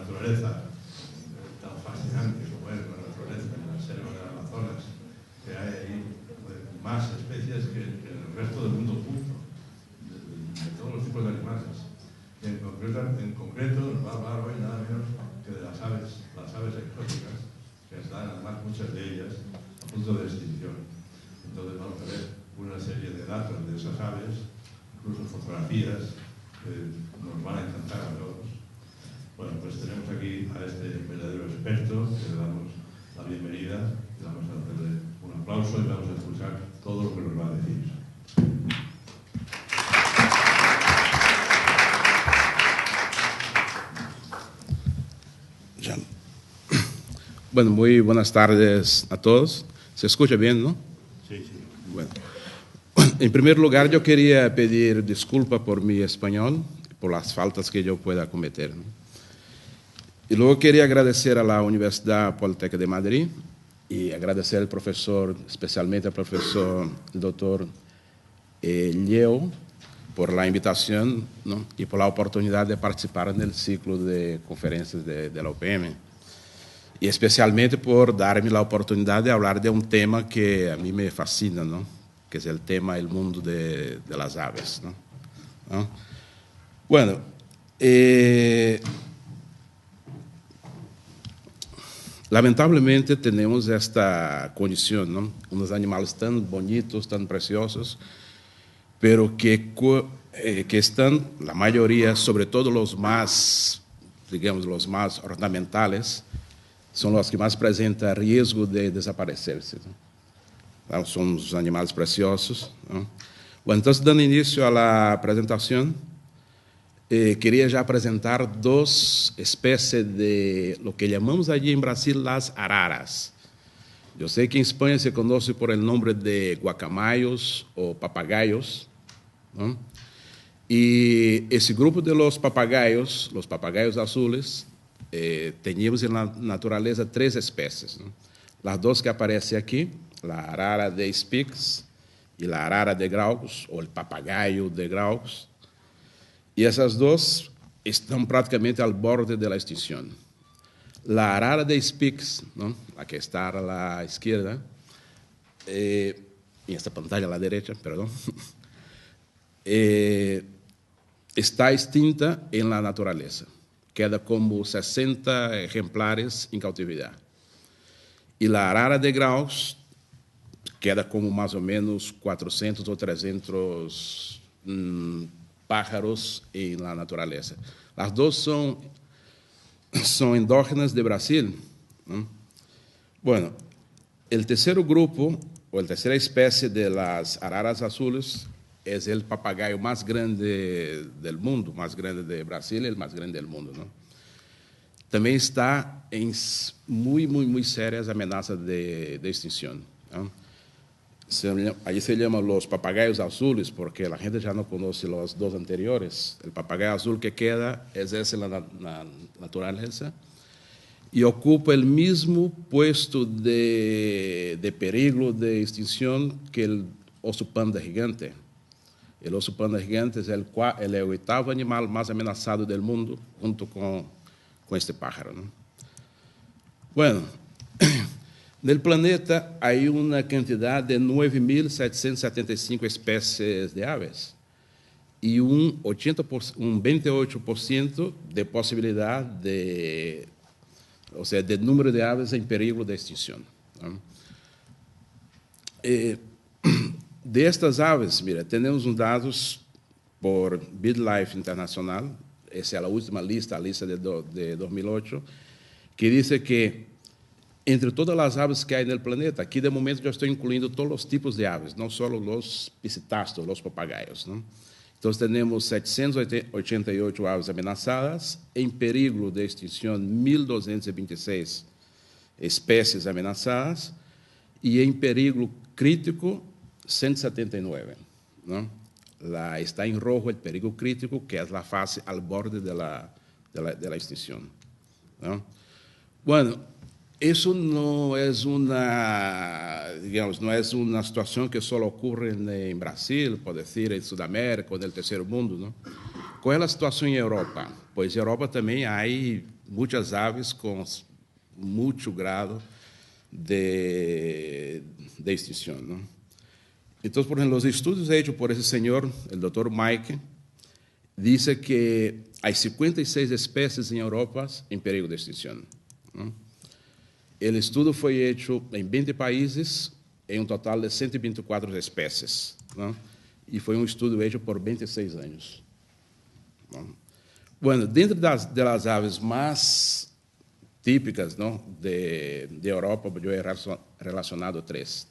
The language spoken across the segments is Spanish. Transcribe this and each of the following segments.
naturaleza tan fascinante como es la naturaleza en la selva del Amazonas, que hay ahí más especies que el resto del mundo junto, de todos los tipos de animales. Y en concreto nos va a hablar hoy nada menos que de las aves exóticas, que están además muchas de ellas a punto de extinción. Entonces vamos a ver una serie de datos de esas aves, incluso fotografías, que nos van a encantar a todos. Bueno, pues tenemos aquí a este verdadero experto, que le damos la bienvenida, le vamos a darle un aplauso y vamos a escuchar todo lo que nos va a decir. Bueno, muy buenas tardes a todos. ¿Se escucha bien, no? Sí, sí. Bueno. En primer lugar, yo quería pedir disculpas por mi español, por las faltas que yo pueda cometer, ¿no? Y luego quería agradecer a la Universidad Politécnica de Madrid y agradecer al profesor, especialmente al profesor, el doctor Lleo, por la invitación, ¿no? Y por la oportunidad de participar en el ciclo de conferencias de la UPM. Y especialmente por darme la oportunidad de hablar de un tema que a mí me fascina, ¿no? Que es el tema del mundo de las aves, ¿no? Bueno, lamentablemente tenemos esta condición, ¿no? Unos animales tan bonitos, tan preciosos, pero que están, la mayoría, sobre todo los más, digamos, los más ornamentales, son los que más presentan riesgo de desaparecerse, ¿no? Son os animales preciosos, ¿no? Bueno, entonces, dando inicio a la presentación, quería ya presentar dos especies de lo que llamamos allí en Brasil las araras. Yo sé que en España se conoce por el nombre de guacamayos o papagayos, ¿no? Y ese grupo de los papagayos azules, teníamos en la naturaleza tres especies, ¿no? Las dos que aparecen aquí, la arara de Spix y la arara de Graucus, o el papagayo de Graucus. Y esas dos están prácticamente al borde de la extinción. La arara de Spix, ¿no? La que está a la izquierda, en esta pantalla a la derecha, perdón, está extinta en la naturaleza. Queda como 60 ejemplares en cautividad. Y la arara de Graucus queda como más o menos 400 o 300 pájaros en la naturaleza. Las dos son endógenas de Brasil, ¿no? Bueno, el tercer grupo, o la tercera especie de las araras azules, es el papagayo más grande del mundo, más grande de Brasil y el más grande del mundo, ¿no? También está en muy serias amenazas de extinción, ¿no? Allí se llaman los papagayos azules porque la gente ya no conoce los dos anteriores. El papagayo azul que queda es ese en la naturaleza y ocupa el mismo puesto de peligro de extinción que el oso panda gigante. El oso panda gigante es el octavo animal más amenazado del mundo, junto con este pájaro, ¿no? Bueno, en el planeta hay una cantidad de 9.775 especies de aves y un 28% de posibilidad de número de aves en peligro de extinción, ¿no? De estas aves, mira, tenemos uns dados por BirdLife Internacional, esa es la última lista, la lista de 2008, que dice que entre todas las aves que hay en el planeta, aquí de momento yo estoy incluyendo todos los tipos de aves, no solo los pisitáceos, los papagayos, ¿no? Entonces tenemos 788 aves amenazadas, en peligro de extinción 1.226 especies amenazadas y en peligro crítico 179, ¿no? Está en rojo el peligro crítico, que es la fase al borde de la extinción, ¿no? Bueno, eso no es una situación que solo ocurre en Brasil, por decir, en Sudamérica o en el tercer mundo, ¿no? ¿Cuál es la situación en Europa? Pues en Europa también hay muchas aves con mucho grado de extinción, ¿no? Entonces, por ejemplo, los estudios hechos por ese señor, el doctor Mike, dice que hay 56 especies en Europa en peligro de extinción, ¿no? El estudio fue hecho en 20 países, en un total de 124 especies, ¿no? Y fue un estudio hecho por 26 años, ¿no? Bueno, dentro de las aves más típicas, ¿no?, de Europa, yo he relacionado tres.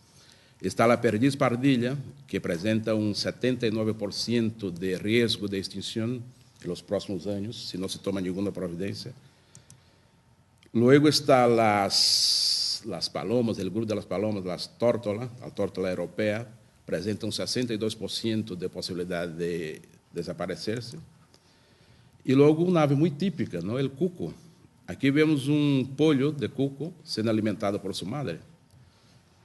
Está la perdiz pardilla, que presenta un 79% de riesgo de extinción en los próximos años, si no se toma ninguna providencia. Luego está las palomas, el grupo de las palomas, la tórtola europea, presenta un 62% de posibilidad de desaparecerse. Y luego una ave muy típica, ¿no?, el cuco. Aquí vemos un pollo de cuco sendo alimentado por su madre,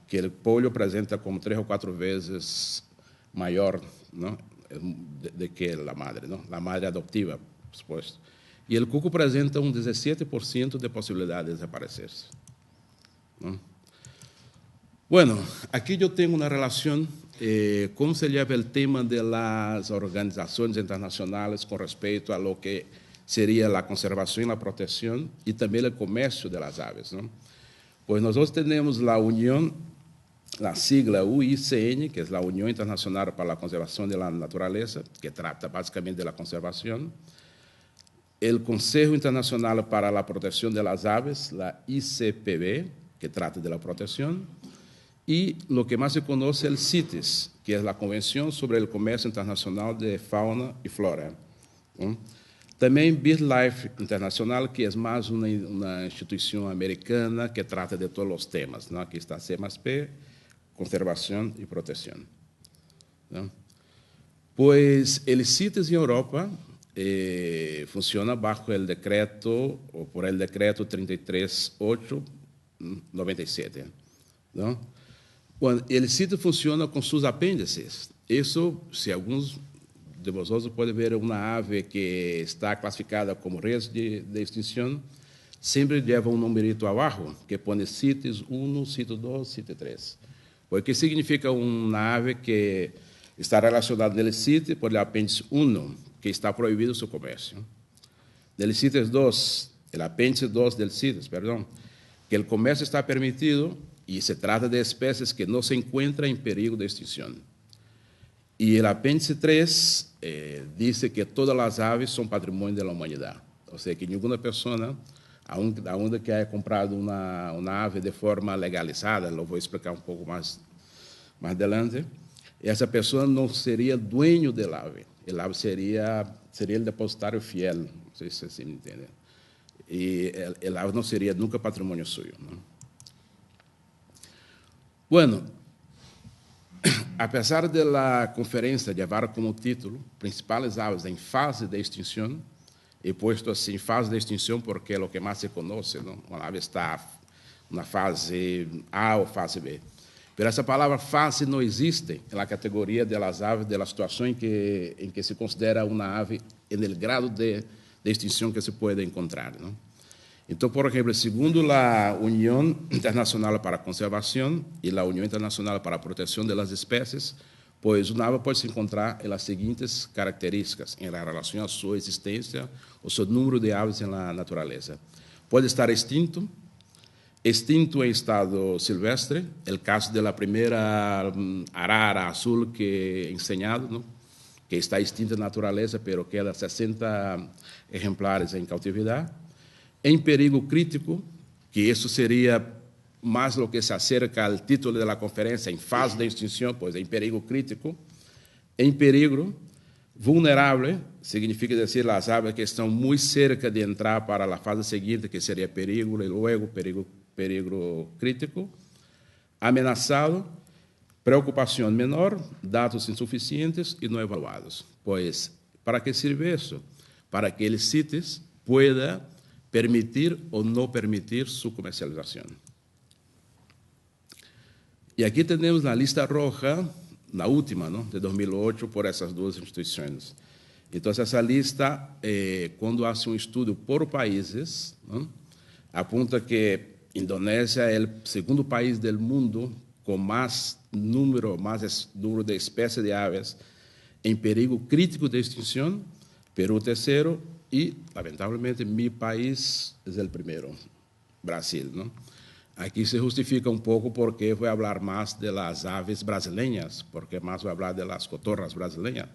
que el pollo presenta como 3 o 4 veces mayor, ¿no?, de que la madre, ¿no?, la madre adoptiva, por supuesto. Y el cuco presenta un 17% de posibilidad de desaparecerse, ¿no? Bueno, aquí yo tengo una relación, cómo se lleva el tema de las organizaciones internacionales con respecto a lo que sería la conservación y la protección y también el comercio de las aves, ¿no? Pues nosotros tenemos la Unión, la sigla UICN, que es la Unión Internacional para la Conservación de la Naturaleza, que trata básicamente de la conservación. El Consejo Internacional para la Protección de las Aves, la ICPB, que trata de la protección. Y lo que más se conoce, el CITES, que es la Convención sobre el Comercio Internacional de Fauna y Flora, ¿no? También BirdLife Internacional, que es más una institución americana que trata de todos los temas, ¿no? Aquí está C+P, conservación y protección, ¿no? Pues el CITES en Europa funciona bajo el decreto, o por el decreto 33897, ¿no? Bueno, el CITES funciona con sus apéndices. Eso, si algunos de vosotros pueden ver una ave que está clasificada como riesgo de extinción, siempre lleva un numerito abajo que pone CITES 1, CITES 2, CITES 3. Porque significa una ave que está relacionada del CITES por el apéndice 1, que está prohibido su comercio. Del CITES 2, el apéndice 2 del CITES, perdón, que el comercio está permitido y se trata de especies que no se encuentran en peligro de extinción. Y el apéndice 3 dice que todas las aves son patrimonio de la humanidad. O sea, que ninguna persona, aun que haya comprado una ave de forma legalizada, lo voy a explicar un poco más adelante, essa pessoa não seria dueño del ave. El ave seria el depositário fiel, não sei se assim me entendem. E el ave não seria nunca patrimônio suyo, ¿no? Bueno, a pesar de la conferencia llevar como título Principales aves en fase de extinción, he puesto así fase de extinción porque es lo que más se conoce, ¿no? Una ave está en una fase A o fase B. Pero essa palavra fase não existe na categoria de las aves, de la situação em que se considera uma ave no grado de extinção que se pode encontrar, ¿no? Então, por exemplo, segundo a União Internacional para a Conservação e a União Internacional para a Proteção das Espécies, pois uma ave pode se encontrar em las seguintes características em relação à sua existência, o seu número de aves na natureza. Pode estar extinto em estado silvestre, el caso de la primera arara azul que he enseñado, ¿no?, que está extinta en naturaleza, pero queda 60 ejemplares en cautividad. En perigo crítico, que eso sería más lo que se acerca al título de la conferencia, en fase de extinción, pues en perigo crítico. En peligro vulnerable, significa decir las aves que están muy cerca de entrar para la fase siguiente, que sería peligro, y luego peligro crítico. Amenazado, preocupación menor, datos insuficientes y no evaluados. Pues, ¿para qué sirve eso? Para que el CITES pueda permitir o no permitir su comercialización. Y aquí tenemos la lista roja, la última, ¿no?, de 2008, por esas dos instituciones. Entonces, esa lista, cuando hace un estudio por países, ¿no?, apunta que Indonesia es el segundo país del mundo con más número de especies de aves en perigo crítico de extinción, Perú tercero y, lamentablemente, mi país es el primero, Brasil, ¿no? Aquí se justifica un poco porque voy a hablar más de las aves brasileñas, porque más voy a hablar de las cotorras brasileñas.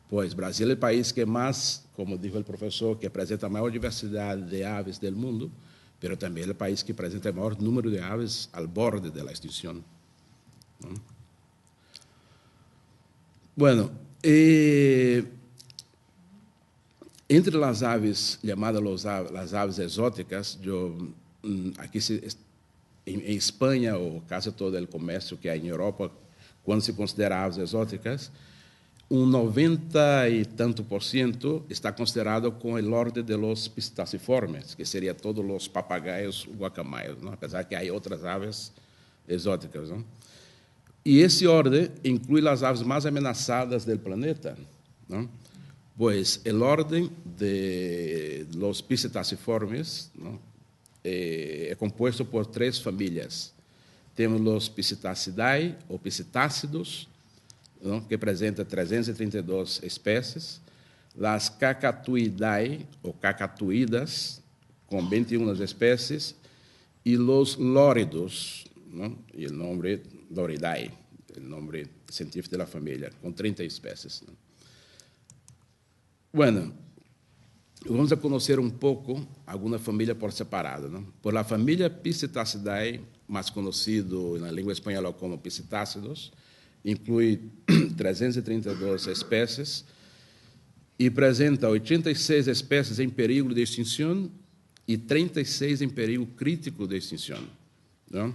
Pues Brasil es el país que más, como dijo el profesor, que presenta mayor diversidad de aves del mundo, pero también el país que presenta el mayor número de aves al borde de la extinción, ¿no? Bueno, entre las aves llamadas las aves exóticas, aquí en España, o casi todo el comercio que hay en Europa, cuando se considera aves exóticas, un 90 y tanto % está considerado con el orden de los pisciformes, que sería todos los papagayos guacamayos, ¿no?, a pesar que hay otras aves exóticas, ¿no? Y ese orden incluye las aves más amenazadas del planeta, ¿no? Pues el orden de los pisciformes, ¿no?, es compuesto por 3 familias. Tenemos los Piscitacidae, o piscitácidos, ¿no?, que presenta 332 especies, las Cacatuidae, o cacatuidas, con 21 especies, y los lóridos, ¿no?, y el nombre Loridae, el nombre científico de la familia, con 30 especies, ¿no? Bueno, vamos a conocer un poco alguna familia por separado, ¿no? Por la familia Piscitacidae, más conocido en la lengua española como piscitácidos, incluye 332 especies y presenta 86 especies en peligro de extinción y 36 en peligro crítico de extinción, ¿no?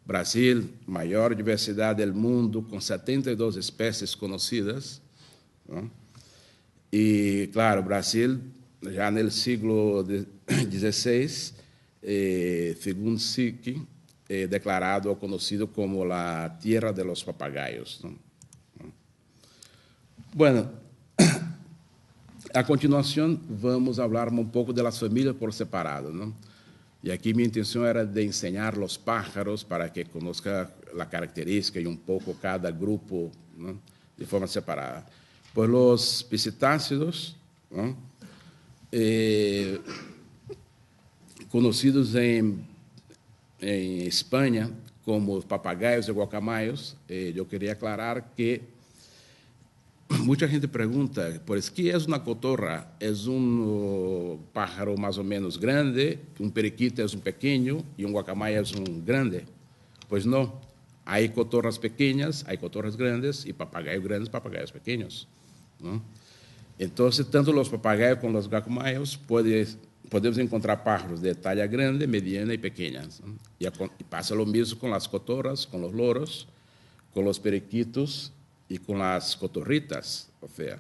Brasil, maior diversidade do mundo, com 72 espécies conhecidas, ¿no? E, claro, Brasil, já no século XVI, segundo SIC, declarado ou conhecido como a Tierra de los Papagayos, ¿no? Bueno, a continuação, vamos falar um pouco das famílias por separado, ¿no? E aqui minha intenção era de ensinar os pájaros para que conozca a característica e um pouco cada grupo, ¿no?, de forma separada. Por los piscitácidos, ¿no?, conocidos em Espanha como papagaios e guacamayos, eu queria aclarar que muita gente pergunta, pues, ¿qué es una cotorra? ¿Es un pájaro más o menos grande? ¿Un periquito es un pequeño y un guacamaya es un grande? Pues no. Hay cotorras pequeñas, hay cotorras grandes y papagayos grandes, papagayos pequeños, ¿no? Entonces, tanto los papagayos como los guacamayos podemos encontrar pájaros de talla grande, mediana y pequeña, ¿no? Y pasa lo mismo con las cotorras, con los loros, con los periquitos y con las cotorritas, o sea,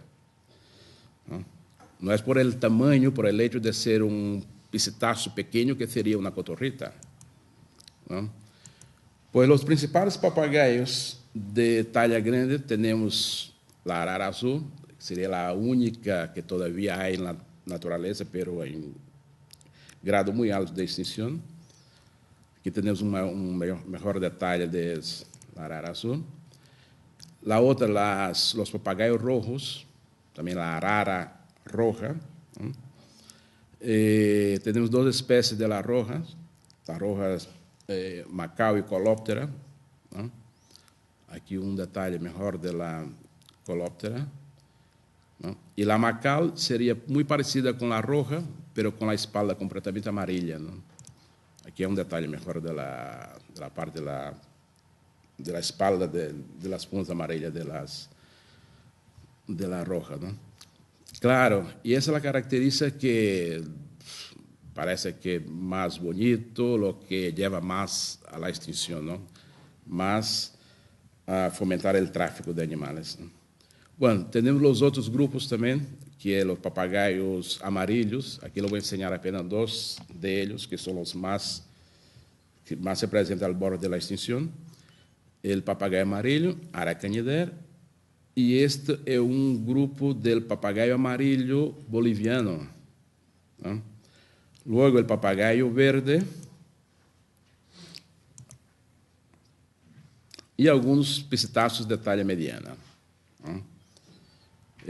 ¿no? No es por el tamaño, por el hecho de ser un piscitáceo pequeño que sería una cotorrita, ¿no? Pues los principales papagayos de talla grande tenemos la arara azul, que sería la única que todavía hay en la naturaleza, pero en grado muy alto de extinción. Aquí tenemos un mejor detalle de la arara azul. La otra, los papagayos rojos, también la arara roja, ¿no? Tenemos 2 especies de la roja Macao y Colóptera, ¿no? Aquí un detalle mejor de la Colóptera, ¿no? Y la Macao sería muy parecida con la roja, pero con la espalda completamente amarilla, ¿no? Aquí hay un detalle mejor de la parte de la espalda, de las puntas amarillas de la roja, ¿no? Claro, y esa es la característica que parece que más bonito, lo que lleva más a la extinción, ¿no? Más a fomentar el tráfico de animales, ¿no? Bueno, tenemos los otros grupos también, que son los papagayos amarillos. Aquí les voy a enseñar apenas 2 de ellos, que son los que más se presentan al borde de la extinción. El papagayo amarillo, Aracanidera, E este é um grupo del papagaio amarillo boliviano, ¿no? Luego el papagayo verde e alguns piscitáceos de talha mediana, ¿no?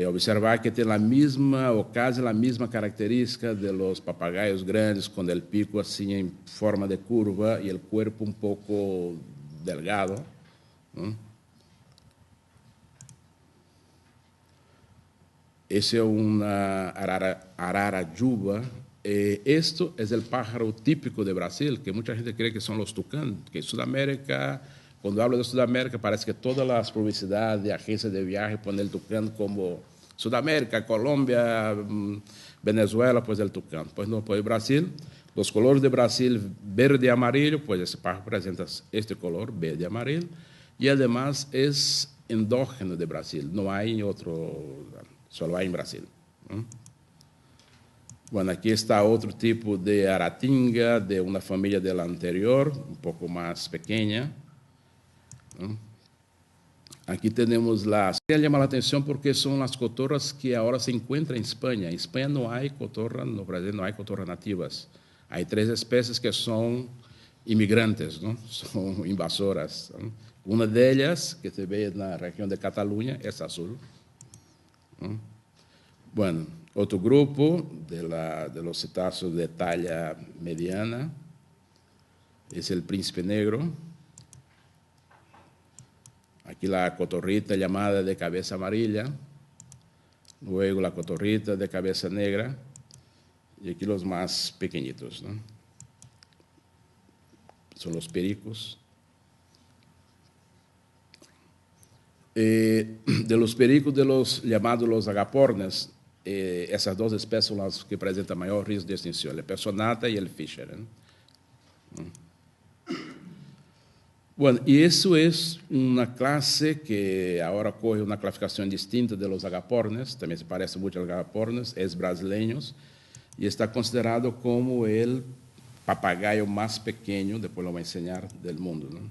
Observar que tem a mesma, ou quase a mesma característica de los papagaios grandes, com o pico assim em forma de curva e o corpo um pouco delgado, ¿no? Esse é uma ararajuba. Esto é o pájaro típico de Brasil, que muita gente crê que são os tucanos, que em Sudamérica, quando hablo de Sudamérica, parece que todas as publicidades de agências de viagem põem o tucano como Sudamérica, Colômbia, Venezuela, pois el tucano. Pois não, pois Brasil, os colores de Brasil, verde e amarillo, pois esse pájaro apresenta este color, verde e amarillo, e además é endógeno de Brasil, não há em outro, só há em Brasil. Bueno, aqui está outro tipo de aratinga, de uma família dela anterior, um pouco mais pequena. Aqui temos las... Llama a atenção porque são as cotorras que agora se encontram em Espanha. Em Espanha não há cotorra, no Brasil não há cotorras nativas. Há 3 espécies que são imigrantes, não? São invasoras. Não? Uma delas, que se vê na região de Catalunha, é azul. Não? Bueno, outro grupo de los cetáceos de talla mediana es el príncipe negro. Aquí la cotorrita llamada de cabeza amarilla, luego la cotorrita de cabeza negra y aquí los más pequeñitos, ¿no? Son los pericos. De los pericos de los llamados los agapornes, essas 2 espécies são as que apresentam maior risco de extinção, o personata e o Fischer, ¿no? Bueno, e isso é uma classe que agora corre uma classificação distinta de los agapornes, também se parece muito aos agapornes, é brasileiros, e está considerado como o papagaio mais pequeno, depois eu vou ensinar, do mundo, ¿no?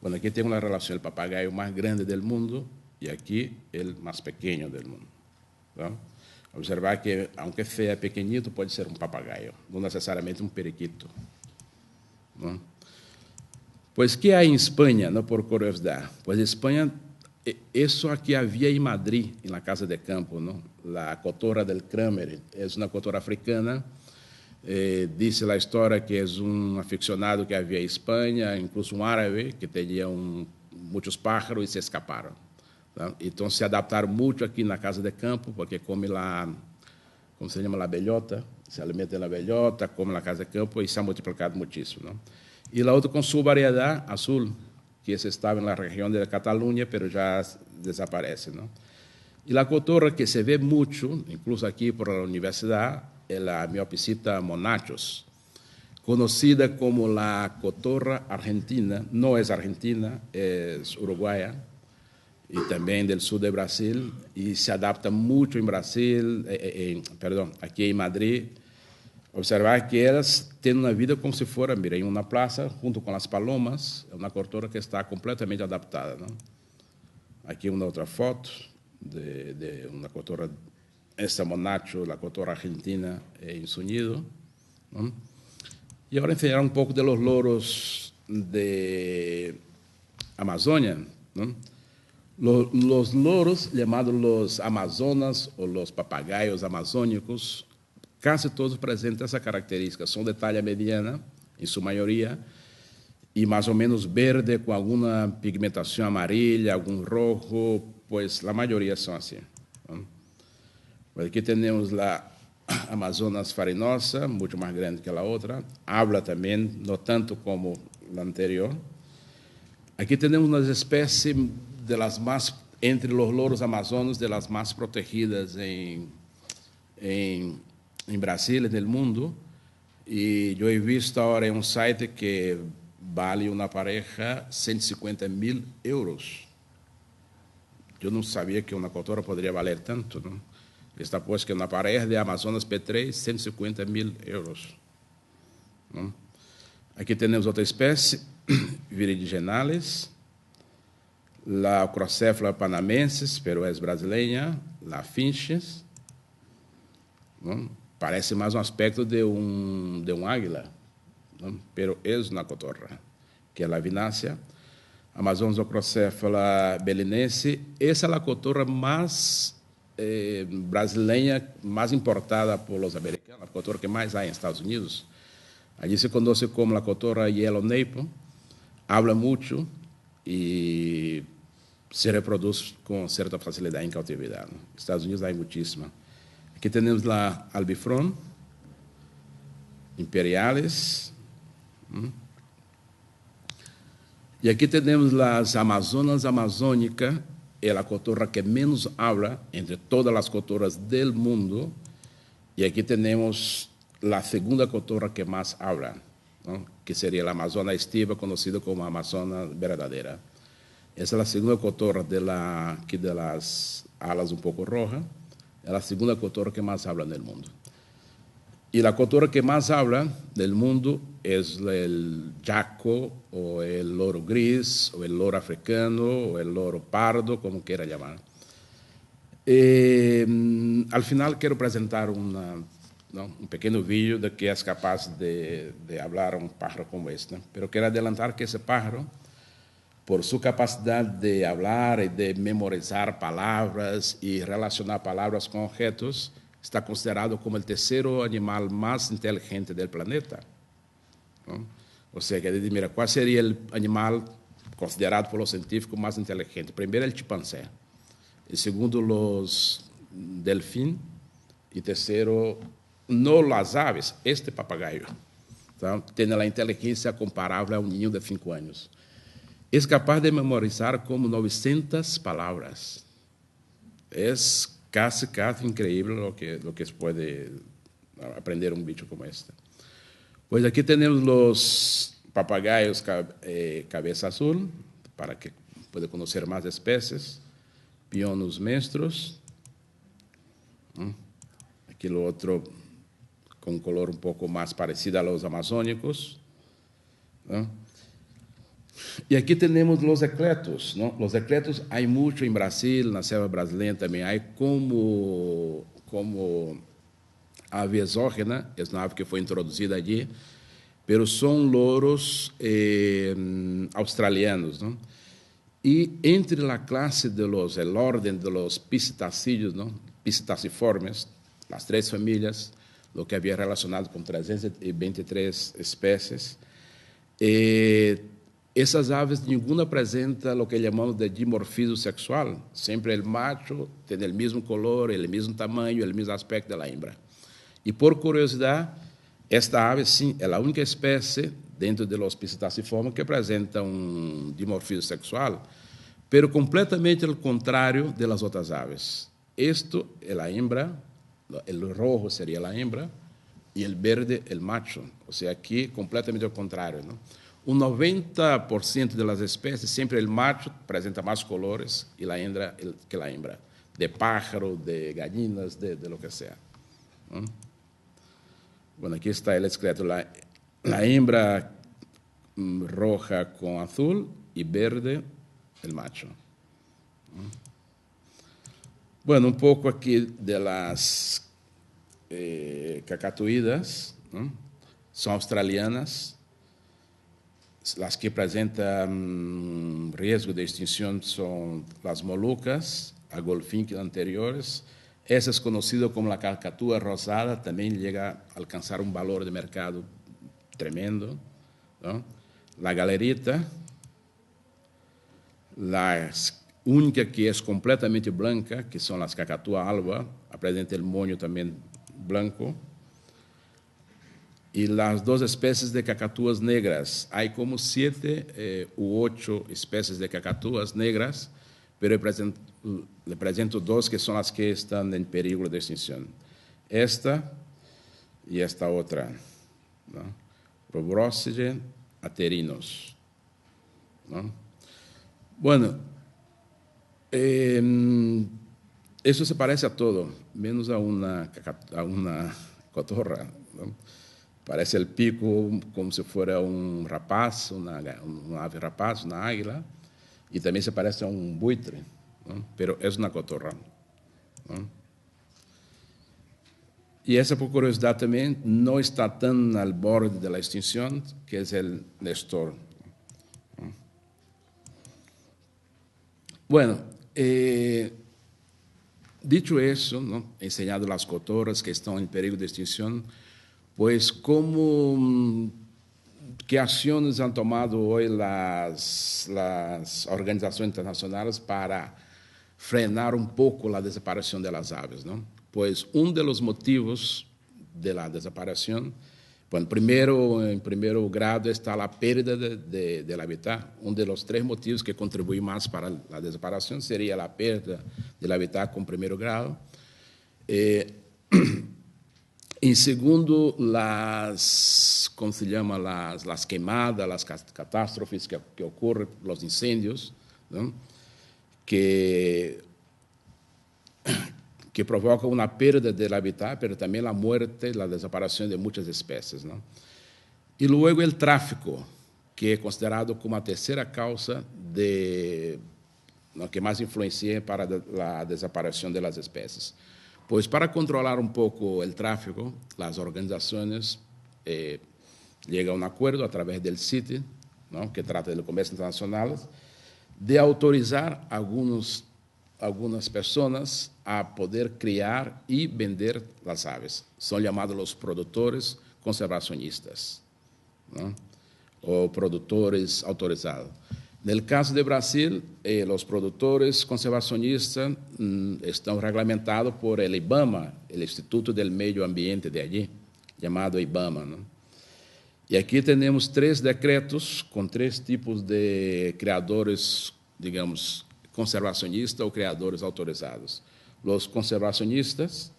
Bueno, aqui tem uma relação, o papagaio mais grande do mundo e aqui o mais pequeno do mundo, ¿no? Observar que, aunque seja pequenito, pode ser um papagaio, não necessariamente um periquito, ¿no? Pues, que há em Espanha, não por curiosidade? Pues, Espanha, isso aqui havia em Madrid, na Casa de Campo, não? A cotorra del Kramer, é uma cotorra africana. Diz a história que é um aficionado que havia em Espanha, incluso um árabe, que tinha muitos pájaros e se escaparam. Tá? Então, se adaptaram muito aqui na Casa de Campo, porque come lá, como se chama, a bellota, se alimenta da bellota, come na Casa de Campo e se ha multiplicado muitíssimo, não? E a outra com sua variedade azul, que esse estava na região de Catalunha, mas já desaparece, não? E a cotorra que se vê muito, incluso aqui por a universidade, é a Miopsita monachos, conhecida como a cotorra argentina. Não é argentina, é uruguaia, e também do sul do Brasil, e se adapta muito em Brasil, aqui em Madrid. Observar que elas têm uma vida como se fosse, mira, em uma praça, junto com as palomas, é uma cotorra que está completamente adaptada, não? Aqui uma outra foto de uma cotorra, esta monacho, a cotorra argentina em su nido, não? E agora ensinar um pouco de los loros de Amazônia, não? Los loros, chamados los amazonas ou los papagaios amazônicos, casi todos apresentam essa característica, são de talha mediana, em sua maioria, e mais ou menos verde, com alguma pigmentação amarela, algum rojo, pois a maioria são assim. Aqui temos a Amazonas farinosa, muito mais grande que a outra, habla também, não tanto como a anterior. Aqui temos umas espécies de las más, entre os loros amazonos, de las mais protegidas em Brasil e no mundo, e eu he visto agora em um site que vale uma pareja 150.000 euros. Eu não sabia que uma cotorra poderia valer tanto, não? Está pois que uma pareja de Amazonas P3, 150.000 euros. Não? Aqui temos outra espécie, viridigenales, la Acrocéfala panamensis, pero es brasileña, la finches, ¿no? Parece más un aspecto de un águila, ¿no? Pero es una cotorra, que es la vinácea. Amazonas Acrocéfala belinense, esa es la cotorra más brasileña, más importada por los americanos, la cotorra que más hay en Estados Unidos. Allí se conoce como la cotorra Yellow Naple, habla mucho y se reproduce con cierta facilidad en cautividad, ¿no? En Estados Unidos hay muchísima. Aquí tenemos la albifrón, imperiales, ¿no? Y aquí tenemos las amazonas amazónicas, es la cotorra que menos habla entre todas las cotorras del mundo. Y aquí tenemos la segunda cotorra que más habla, ¿no? Que sería la amazona estiva, conocida como amazona verdadera. Esa es la segunda cotorra aquí de las alas un poco rojas. Es la segunda cotorra que más habla en el mundo. Y la cotorra que más habla del mundo es el jaco, o el loro gris, o el loro africano, o el loro pardo, como quiera llamar. Al final quiero presentar un pequeño vídeo de que es capaz de hablar un pájaro como este. Pero quiero adelantar que ese pájaro, por su capacidad de hablar y de memorizar palabras y relacionar palabras con objetos, está considerado como el tercero animal más inteligente del planeta, ¿no? O sea, que mira, ¿cuál sería el animal considerado por los científicos más inteligente? Primero, el chimpancé. El segundo, los delfín. Y tercero, no las aves, este papagayo, ¿no? Tiene la inteligencia comparable a un niño de 5 años. Es capaz de memorizar como 900 palabras. Es casi increíble lo que se puede aprender un bicho como este. Pues aquí tenemos los papagayos cabeza azul, para que pueda conocer más especies. Pionus menstros. Aquí lo otro con color un poco más parecido a los amazónicos, ¿no? Y aquí tenemos los ecletos, ¿no? Los ecletos hay mucho en Brasil, en la selva brasileña también hay como ave exógena, es una ave que fue introducida allí, pero son loros australianos, ¿no? Y entre la clase el orden de los piscitacillos, ¿no? Piscitaciformes, las 3 familias, lo que había relacionado con 323 especies, esas aves ninguna presenta lo que llamamos de dimorfismo sexual. Siempre el macho tiene el mismo color, el mismo tamaño, el mismo aspecto de la hembra. Y por curiosidad, esta ave sí es la única especie dentro de los piscitaciformes que presenta un dimorfismo sexual, pero completamente al contrario de las otras aves. Esto es la hembra, el rojo sería la hembra y el verde el macho. O sea, aquí completamente al contrario, ¿no? Un 90% de las especies, siempre el macho presenta más colores y la hembra que la hembra, de pájaro, de gallinas, de lo que sea, ¿no? Bueno, aquí está el esqueleto, la hembra roja con azul y verde el macho. Bueno, un poco aquí de las cacatuidas, ¿no? Son australianas. Las que presentan riesgo de extinción son las molucas, a golfín anteriores. Esa es conocida como la cacatúa rosada, también llega a alcanzar un valor de mercado tremendo, ¿no? La galerita, la única que es completamente blanca, que son las cacatúa alba, presenta el moño también blanco. Y las 2 especies de cacatúas negras. Hay como 7 u 8 especies de cacatúas negras, pero le presento 2 que son las que están en peligro de extinción. Esta y esta otra, ¿no? Proboscide aterinos, ¿no? Bueno, eso se parece a todo, menos a una cotorra, ¿no? Parece el pico como si fuera un rapaz, una ave rapaz, una águila, y también se parece a un buitre, ¿no? Pero es una cotorra, ¿no? Y esa, por curiosidad también, no está tan al borde de la extinción, que es el nestor. Bueno, dicho eso, ¿no? Enseñado las cotorras que están en peligro de extinción, pues ¿qué acciones han tomado hoy las organizaciones internacionales para frenar un poco la desaparición de las aves, ¿no? Pues uno de los motivos de la desaparición, bueno, en primer grado está la pérdida del hábitat. Uno de los 3 motivos que contribuyen más para la desaparición sería la pérdida del hábitat con primer grado. En segundo, ¿cómo se llama? Las quemadas, las catástrofes que ocurren, los incendios, ¿no? que provoca una pérdida del hábitat, pero también la muerte, la desaparición de muchas especies, ¿no? Y luego el tráfico, que es considerado como la tercera causa ¿no? que más influencia para la desaparición de las especies. Pues para controlar un poco el tráfico, las organizaciones llegan a un acuerdo a través del CITES, ¿no? que trata del comercio internacional, de autorizar algunas personas a poder criar y vender las aves. Son llamados los productores conservacionistas, ¿no? o productores autorizados. En el caso de Brasil, los productores conservacionistas están reglamentados por el IBAMA, el Instituto del Medio Ambiente de allí, llamado IBAMA, ¿no? Y aquí tenemos 3 decretos con 3 tipos de creadores, digamos, conservacionistas o creadores autorizados. Los conservacionistas,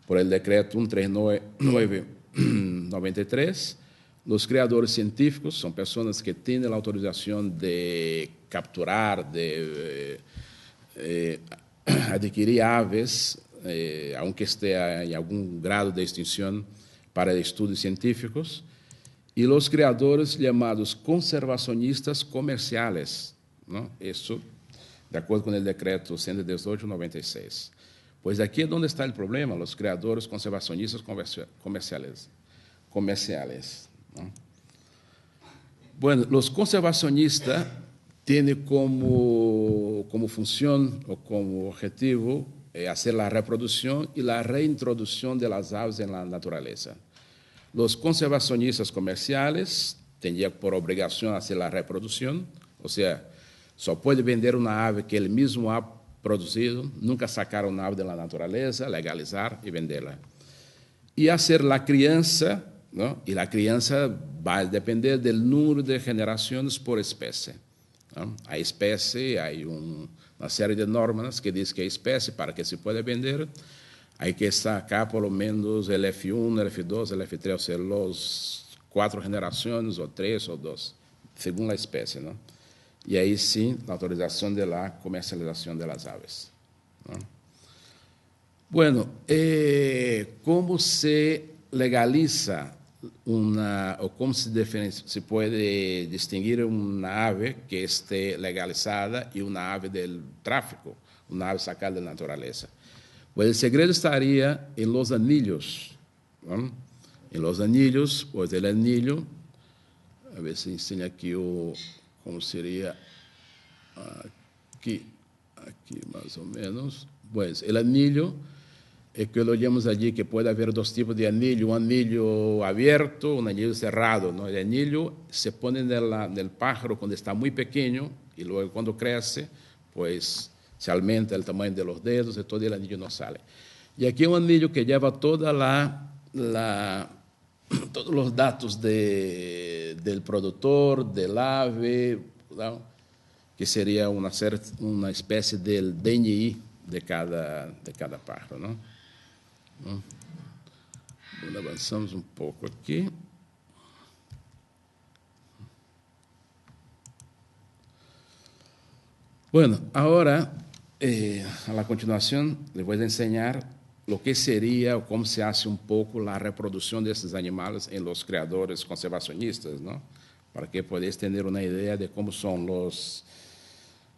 por el decreto 139/93, los creadores científicos son personas que tienen la autorización de capturar, de adquirir aves, aunque esté en algún grado de extinción, para estudios científicos, y los creadores llamados conservacionistas comerciales, ¿no? Eso, de acuerdo con el decreto 118/96. Pues aquí es donde está el problema, los creadores conservacionistas comerciales, ¿no? Bueno, los conservacionistas tienen como función o como objetivo hacer la reproducción y la reintroducción de las aves en la naturaleza. Los conservacionistas comerciales tendrían por obligación hacer la reproducción, o sea, só puede vender una ave que él mismo ha producido, nunca sacar una ave de la naturaleza, legalizar y venderla. Y hacer la crianza, ¿no? Y la crianza va a depender del número de generaciones por especie, ¿no? Hay especie, hay una serie de normas que dicen que hay especie para que se pueda vender. Hay que sacar por lo menos el F1, el F2, el F3, o sea, los 4 generaciones, o 3 o 2, según la especie, ¿no? Y ahí sí, la autorización de la comercialización de las aves, ¿no? Bueno, ¿cómo se legaliza o cómo se puede distinguir una ave que esté legalizada y una ave del tráfico, una ave sacada de la naturaleza? Pues el secreto estaría en los anillos, ¿no? En los anillos, pues el anillo, a ver si enseña aquí cómo sería aquí más o menos. Pues el anillo, que lo llamamos allí, que puede haber 2 tipos de anillo, un anillo abierto, un anillo cerrado, ¿no? El anillo se pone en el pájaro cuando está muy pequeño y luego cuando crece, pues se aumenta el tamaño de los dedos y todo el anillo no sale. Y aquí un anillo que lleva todos los datos del productor, del ave, ¿no? Que sería una especie del DNI de cada pájaro, ¿no? Bueno, avanzamos un poco aquí. Bueno, ahora, a la continuación, les voy a enseñar lo que sería o cómo se hace un poco la reproducción de estos animales en los creadores conservacionistas, ¿no? para que podáis tener una idea de cómo son los,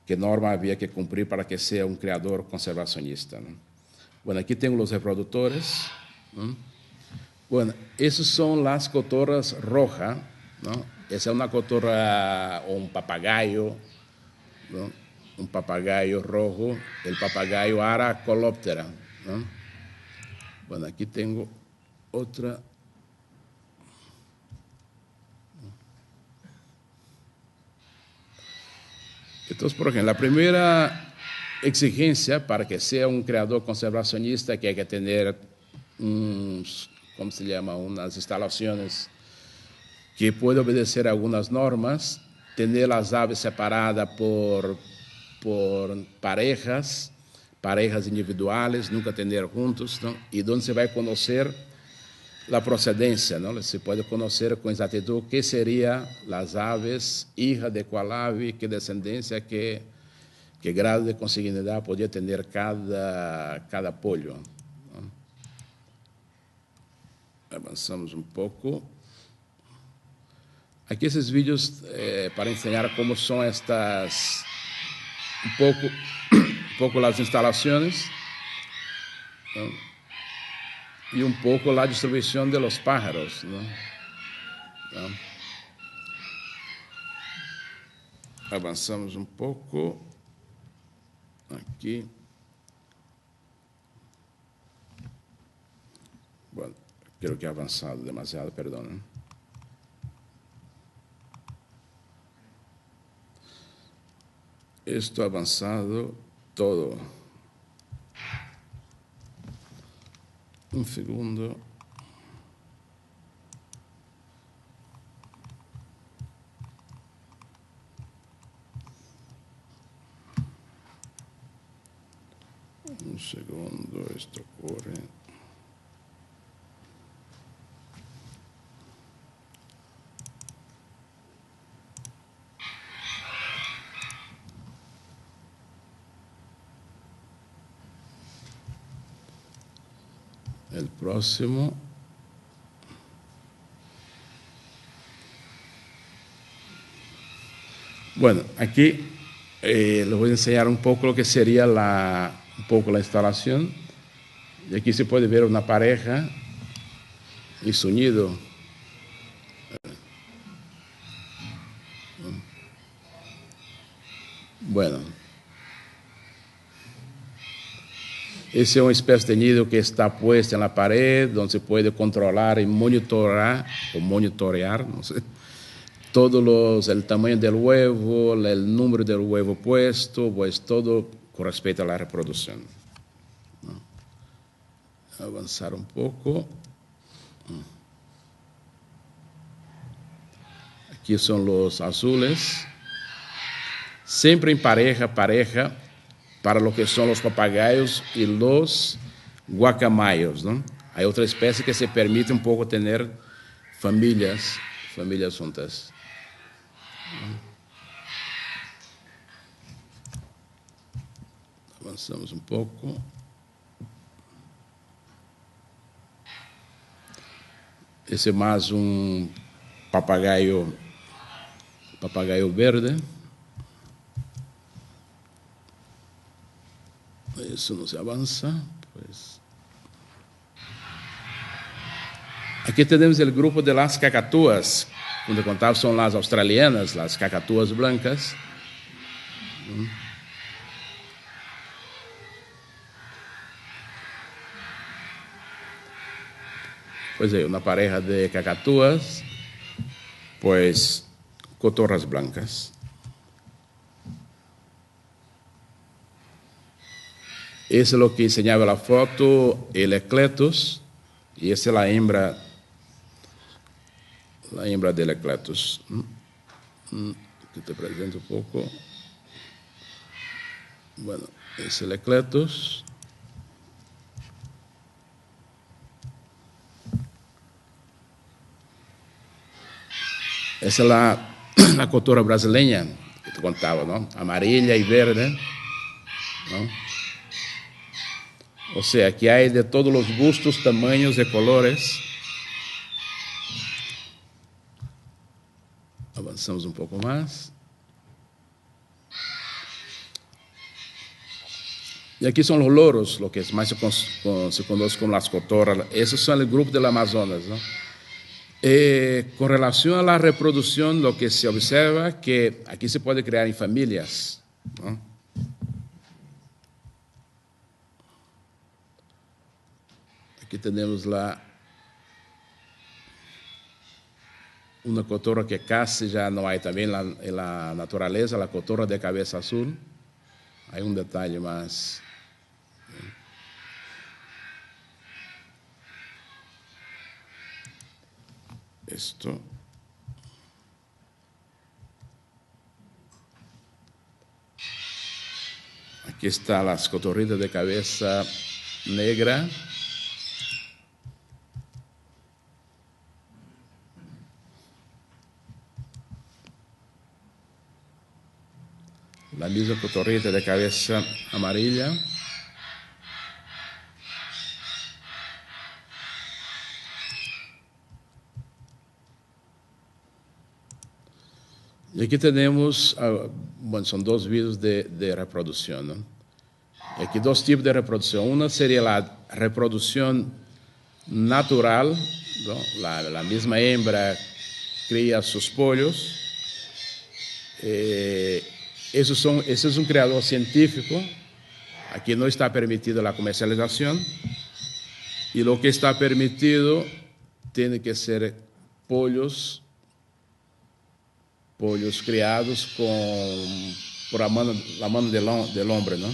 qué norma había que cumplir para que sea un criador conservacionista, ¿no? Bueno, aquí tengo los reproductores, ¿no? Bueno, esas son las cotorras rojas, ¿no? Esa es una cotorra o un papagayo, ¿no? Un papagayo rojo, el papagayo Aracoloptera, ¿no? Bueno, aquí tengo otra. Entonces, por ejemplo, la primera exigencia para que sea un creador conservacionista es que hay que tener, ¿cómo se llama?, unas instalaciones que puedan obedecer a algunas normas, tener las aves separadas por parejas individuales, nunca tener juntos, ¿no? Y donde se va a conocer la procedencia, ¿no? Se puede conocer con exactitud qué serían las aves, hija de cuál ave, qué descendencia, qué grado de consanguinidad podría tener cada pollo, ¿no? Avanzamos un poco. Aquí esses vídeos para enseñar cómo son estas, un poco las instalaciones, ¿no? Y un poco la distribución de los pájaros, ¿no? ¿No? Avanzamos un poco. Aquí. Bueno, creo que he avanzado demasiado, perdón. Esto ha avanzado todo. Un segundo. Un segundo, esto corre. El próximo. Bueno, aquí les voy a enseñar un poco lo que sería un poco la instalación. Y aquí se puede ver una pareja y su nido. Bueno, ese es una especie de nido que está puesto en la pared, donde se puede controlar y monitorear, no sé, el tamaño del huevo, el número del huevo puesto, pues todo con respecto a la reproducción, ¿no? Avanzar un poco. Aquí son los azules, siempre en pareja, para lo que son los papagayos y los guacamayos, ¿no? Hay otra especie que se permite un poco tener familias juntas. Avanzamos un poco. Ese es más un papagayo verde. Eso no se avanza, pues. Aquí tenemos el grupo de las cacatúas. Como contaba, son las australianas, las cacatúas blancas. Pues hay una pareja de cacatúas, pues cotorras blancas. Ese es lo que enseñaba la foto, el ecletus, y esa es la hembra del ecletus. Aquí te presento un poco. Bueno, es el ecletus. Esa es la cotorra brasileña que te contaba, ¿no? Amarilla y verde, ¿no? O sea, aquí hay de todos los gustos, tamaños y colores. Avançamos um pouco mais. E aqui são os loros, o que mais se conoce como as cotorras. Esses são o grupo do Amazonas, ¿no? Con relación a la reproducción, lo que se observa que aquí se puede crear en familias, ¿no? Aquí tenemos una cotorra que casi ya no hay también en la naturaleza, la cotorra de cabeza azul. Hay un detalle más. Esto. Aquí están las cotorritas de cabeza negra. La misma cotorrita de cabeza amarilla. Y aquí tenemos, bueno, son dos vídeos de reproducción, ¿no? Y aquí dos tipos de reproducción. Una sería la reproducción natural, ¿no? La misma hembra cría sus pollos. Ese es un creador científico. Aquí no está permitido la comercialización. Y lo que está permitido tiene que ser pollos criados por la mano del hombre, ¿no?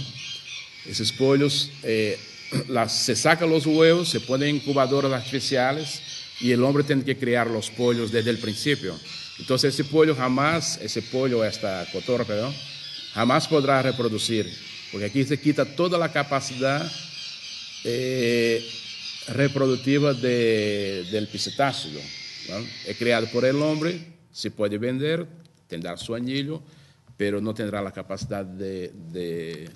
Esos pollos, se sacan los huevos, se ponen en incubadoras artificiales y el hombre tiene que criar los pollos desde el principio. Entonces esta cotorra, perdón, jamás podrá reproducir, porque aquí se quita toda la capacidad reproductiva del picetáceo, ¿no? Es criado por el hombre, se puede vender, tendrá su anillo, pero no tendrá la capacidad de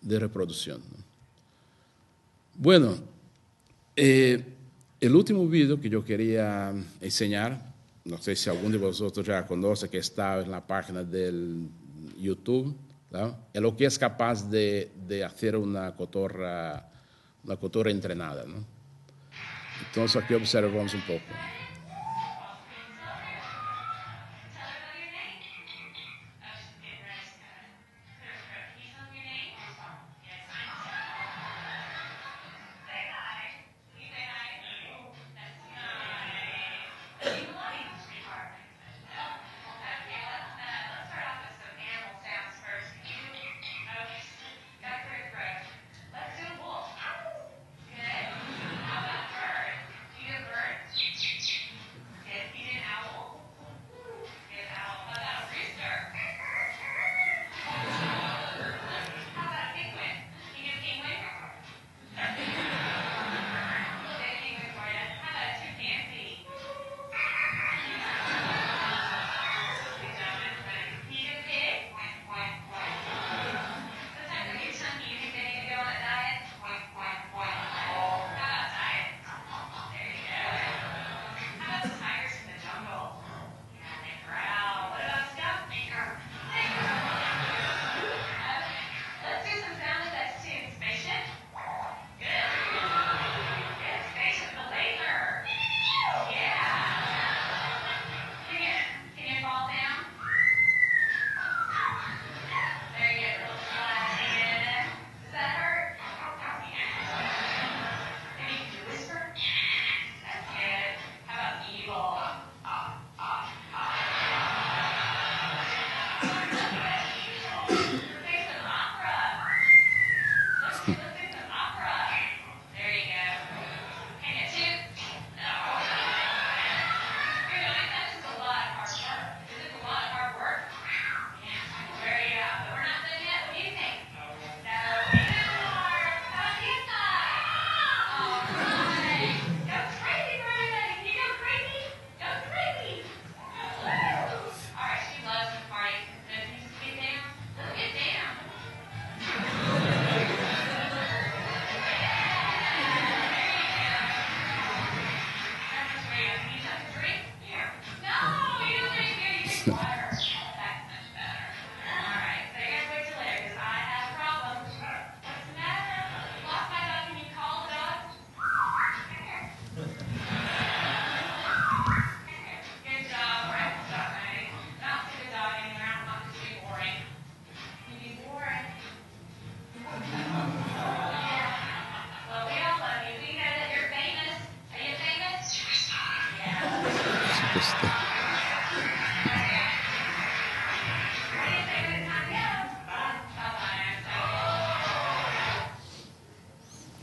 reproducción, ¿no? Bueno, el último video que yo quería enseñar, no sé si alguno de vosotros ya conoce, que está en la página del YouTube, ¿no? Es lo que es capaz de hacer una cotorra entrenada, ¿no? Entonces aquí observamos un poco.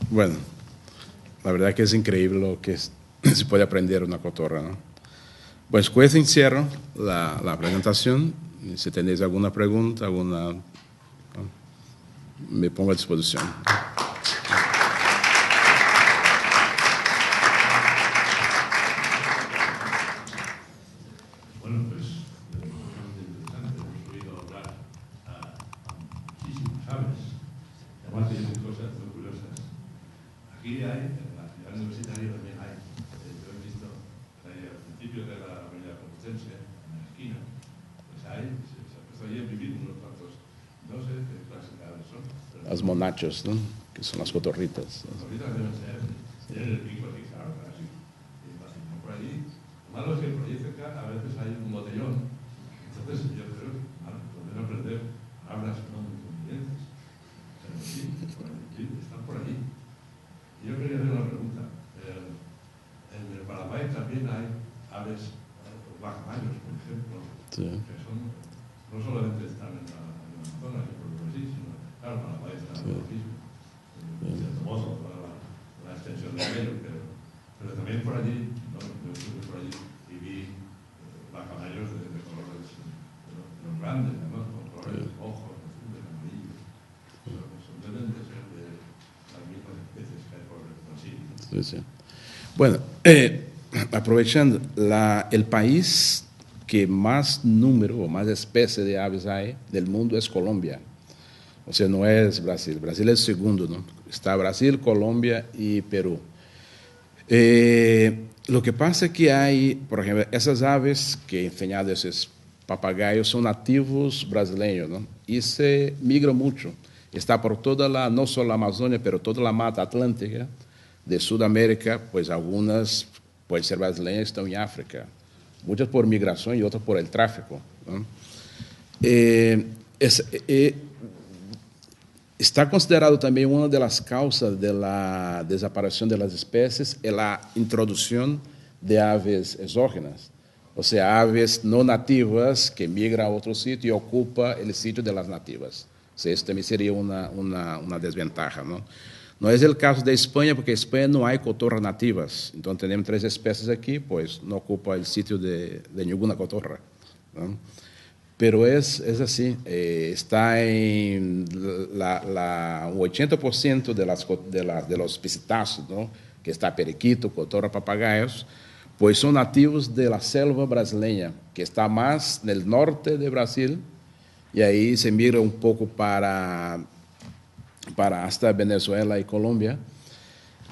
Bueno, la verdad que es increíble lo que se puede aprender una cotorra, ¿no? Pues con eso encierro la presentación. Si tenéis alguna pregunta, ¿no? Me pongo a disposición. Bueno, pues bastante interesante. Hemos oído hablar a muchísimas aves. Además, tienen cosas muy curiosas. Aquí hay, en la ciudad universitaria también hay. Yo he visto al principio de la avenida Complutense, en la esquina, pues hay, se ha puesto allí a vivir unos cuantos, no sé qué clase de aves son. Las monachos, ¿no? Que son las cotorritas. Las cotorritas deben ser, tienen el pico rizado, así. Y van por allí. Lo malo es que por allí cerca a veces hay un botellón. Entonces yo creo que pueden aprender palabras no muy convenientes. Pero sí, están por allí. Yo quería hacer una pregunta. En el Paraguay también hay aves, guacamayos, por ejemplo, Sí. que son, no solamente están en la Amazonas y por Brasil, sino, claro, Paraguay está en lo mismo, en cierto modo, toda la extensión de ello, pero también por allí, ¿no? Yo estuve por allí y vi guacamayos de colores, de los grandes, ¿no? Con colores rojos, azules, amarillos. Deben de ser de las mismas especies que hay por Brasil. Sí, sí. Bueno, aprovechando, el país que más número o más especies de aves hay del mundo es Colombia. O sea, no es Brasil. Brasil es el segundo, ¿no? Está Brasil, Colombia y Perú. Lo que pasa es que hay, por ejemplo, esas aves que he enseñado, esos papagayos, son nativos brasileños, ¿no? Y se migra mucho. Está por toda no solo la Amazonia, pero toda la mata atlántica de Sudamérica, pues algunas, pueden ser brasileñas, están en África. Muchas por migración y otras por el tráfico, ¿no? Está considerado también una de las causas de la desaparición de las especies la introducción de aves exógenas, o sea, aves no nativas que migran a otro sitio y ocupan el sitio de las nativas. O sea, eso también sería una desventaja, ¿no? No es el caso de España, porque en España no hay cotorras nativas. Entonces tenemos 3 especies aquí, pues no ocupa el sitio de ninguna cotorra, ¿no? Pero es así, está en un 80% de los piscitazos, ¿no? Que está periquito, cotorra, papagayos, pues son nativos de la selva brasileña, que está más en el norte de Brasil, y ahí se migra un poco para hasta Venezuela y Colombia.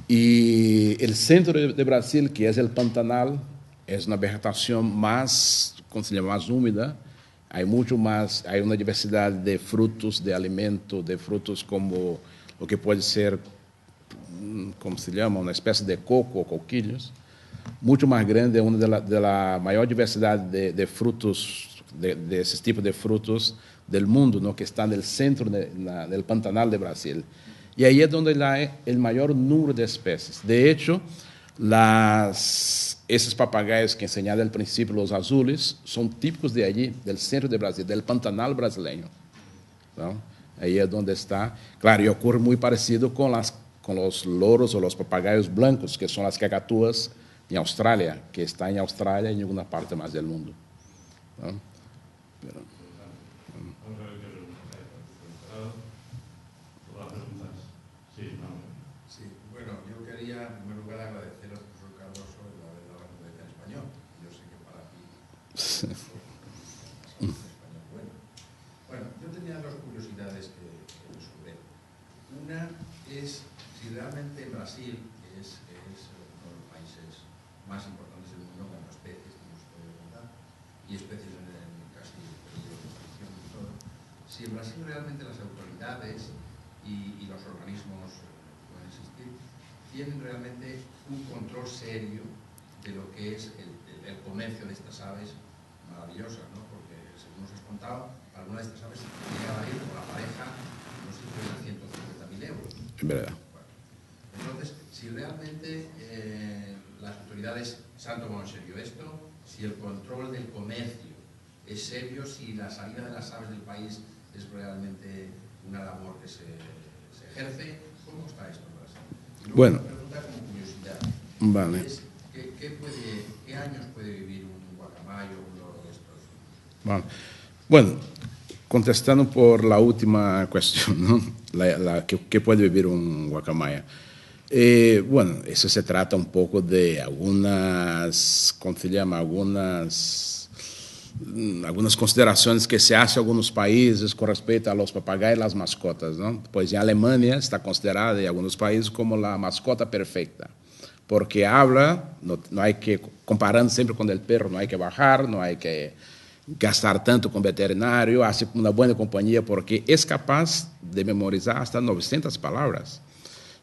Y el centro de Brasil, que es el Pantanal, es una vegetación más, ¿cómo se llama?, más húmeda. Hay mucho más, hay una diversidad de frutos, de alimentos, de frutos como lo que puede ser, ¿cómo se llama?, una especie de coco o coquillos, mucho más grande, una de la mayor diversidad de frutos, de ese tipo de frutos del mundo, ¿no?, que está en el centro del Pantanal de Brasil. Y ahí es donde hay el mayor número de especies. De hecho, esos papagayos que enseñaba al principio, los azules, son típicos de allí, del centro de Brasil, del Pantanal brasileño, ¿no? Ahí es donde está. Claro, y ocurre muy parecido con los loros o los papagayos blancos, que son las cacatúas en Australia, que está en Australia y en ninguna parte más del mundo, ¿no? Pero, vamos a ver qué preguntas hay. Todas las preguntas. Sí, vamos. Sí, bueno, yo quería en primer lugar agradeceros, profesor Cardoso, el haber dado la conferencia en español. Yo sé que para ti es en español bueno. Yo tenía 2 curiosidades que resolver. Una es si realmente Brasil, que es uno de los países más importantes del mundo con especies, como se puede contar, y especies en casi peligro de extinción y todo, si en Brasil realmente las autoridades y los organismos que pueden existir tienen realmente un control serio de lo que es el comercio de estas aves maravillosas, ¿no? Porque, según nos has contado, algunas de estas aves llegan a ir con la pareja no sé si de 150.000 euros. es verdad. Bueno, entonces, si realmente las autoridades se han tomado en serio esto, si el control del comercio es serio, si la salida de las aves del país es realmente una labor que se ejerce. ¿Cómo está esto? Bueno, una pregunta como curiosidad. Vale. ¿Qué años puede vivir un guacamayo o un loro de estos? Vale. Bueno, contestando por la última cuestión, ¿no? ¿Qué puede vivir un guacamaya? Bueno, eso se trata un poco de algunas, ¿cómo se llama? Algunas consideraciones que se hacen en algunos países con respecto a los papagayos y las mascotas, ¿no? Pues en Alemania está considerada en algunos países como la mascota perfecta, porque habla, no hay que, comparando siempre con el perro, no hay que bajar, no hay que gastar tanto con veterinario, hace una buena compañía porque es capaz de memorizar hasta 900 palabras.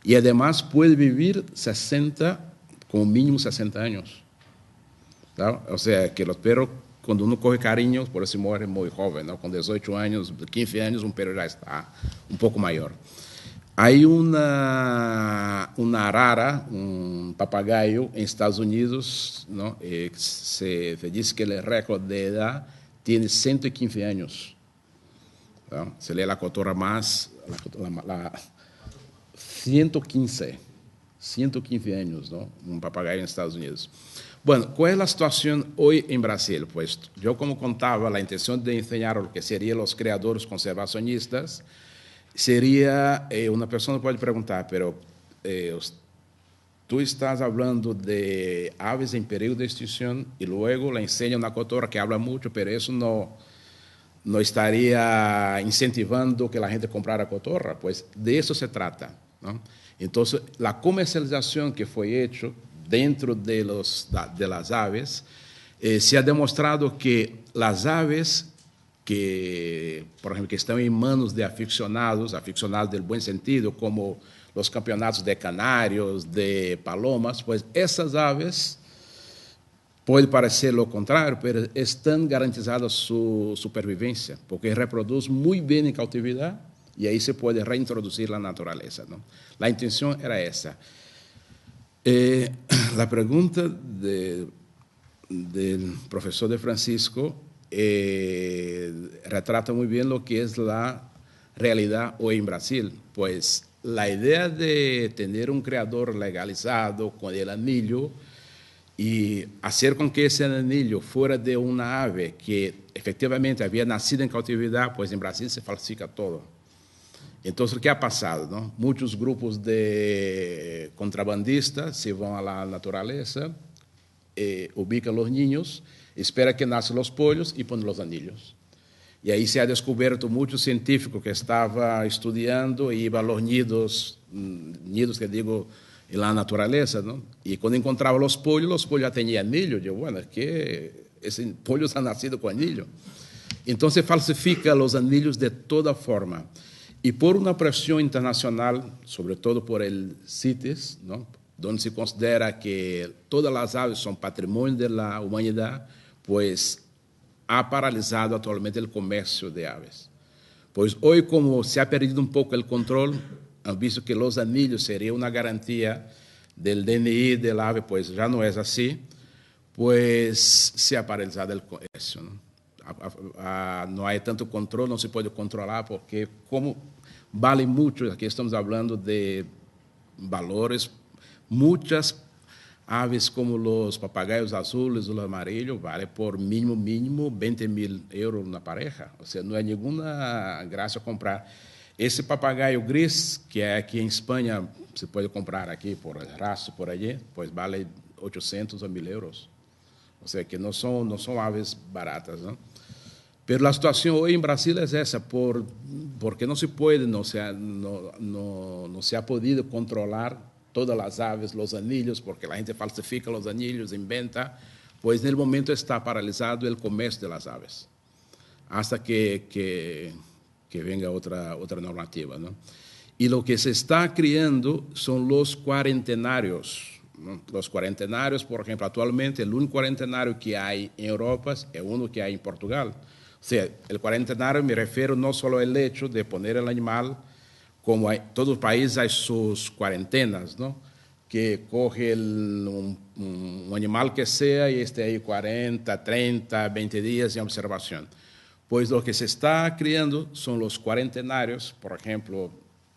Y además puede vivir 60, como mínimo 60 años. ¿No? O sea, que los perros, cuando uno coge cariño, por eso muere muy joven, ¿no? Con 18 años, 15 años, un perro ya está un poco mayor. Hay una arara, un papagayo en Estados Unidos, ¿no? Se dice que el récord de edad tiene 115 años. ¿No? Se lee la cotorra más, 115 años, ¿no? Un papagayo en Estados Unidos. Bueno, ¿cuál es la situación hoy en Brasil? Pues yo, como contaba, la intención de enseñar lo que serían los criadores conservacionistas sería, una persona puede preguntar, pero tú estás hablando de aves en peligro de extinción y luego le enseña una cotorra que habla mucho, pero eso no estaría incentivando que la gente comprara cotorra. Pues de eso se trata, ¿no? Entonces, la comercialización que fue hecha dentro de las aves, se ha demostrado que las aves que, por ejemplo, que están en manos de aficionados del buen sentido, como los campeonatos de canarios, de palomas, pues esas aves, puede parecer lo contrario, pero están garantizadas su supervivencia, porque reproducen muy bien en cautividad y ahí se puede reintroducir la naturaleza, ¿no? La intención era esa. La pregunta del profesor de Francisco retrata muy bien lo que es la realidad hoy en Brasil. Pues la idea de tener un criador legalizado con el anillo y hacer con que ese anillo fuera de una ave que efectivamente había nacido en cautividad, pues en Brasil se falsifica todo. Entonces, ¿qué ha pasado, no? Muchos grupos de contrabandistas se van a la naturaleza, ubican los niños, esperan que nacen los pollos y ponen los anillos. Y ahí se ha descubierto muchos científicos que estaban estudiando y iban a los nidos que digo, en la naturaleza, ¿no? Y cuando encontraban los pollos ya tenían anillo. Yo, bueno, es que ese pollo ha nacido con anillo. Entonces, falsifica los anillos de toda forma. Y por una presión internacional, sobre todo por el CITES, ¿no? Donde se considera que todas las aves son patrimonio de la humanidad, pues ha paralizado actualmente el comercio de aves. Pues hoy, como se ha perdido un poco el control, han visto que los anillos serían una garantía del DNI del ave, pues ya no es así, pues se ha paralizado el comercio, ¿no? No hay tanto control, no se puede controlar, porque como vale mucho, aquí estamos hablando de valores, muchas aves como los papagayos azules o los amarillos vale por mínimo 20.000 euros una pareja, o sea, no hay ninguna gracia comprar. Ese papagayo gris, que aquí en España se puede comprar aquí por el rastro, por allí, pues vale 800 a 1.000 euros. O sea, que no son aves baratas, ¿no? Pero la situación hoy en Brasil es esa, porque no se puede, no se ha podido controlar todas las aves, los anillos, porque la gente falsifica los anillos, inventa, pues en el momento está paralizado el comercio de las aves, hasta que venga otra normativa, ¿no? Y lo que se está creando son los cuarentenarios, ¿no? Los cuarentenarios, por ejemplo, actualmente el único cuarentenario que hay en Europa es uno que hay en Portugal. O sea, el cuarentenario me refiero no solo al hecho de poner el animal, como todos los países hay sus cuarentenas, ¿no? Que coge un un animal que sea y esté ahí 40, 30, 20 días en observación. Pues lo que se está criando son los cuarentenarios, por ejemplo,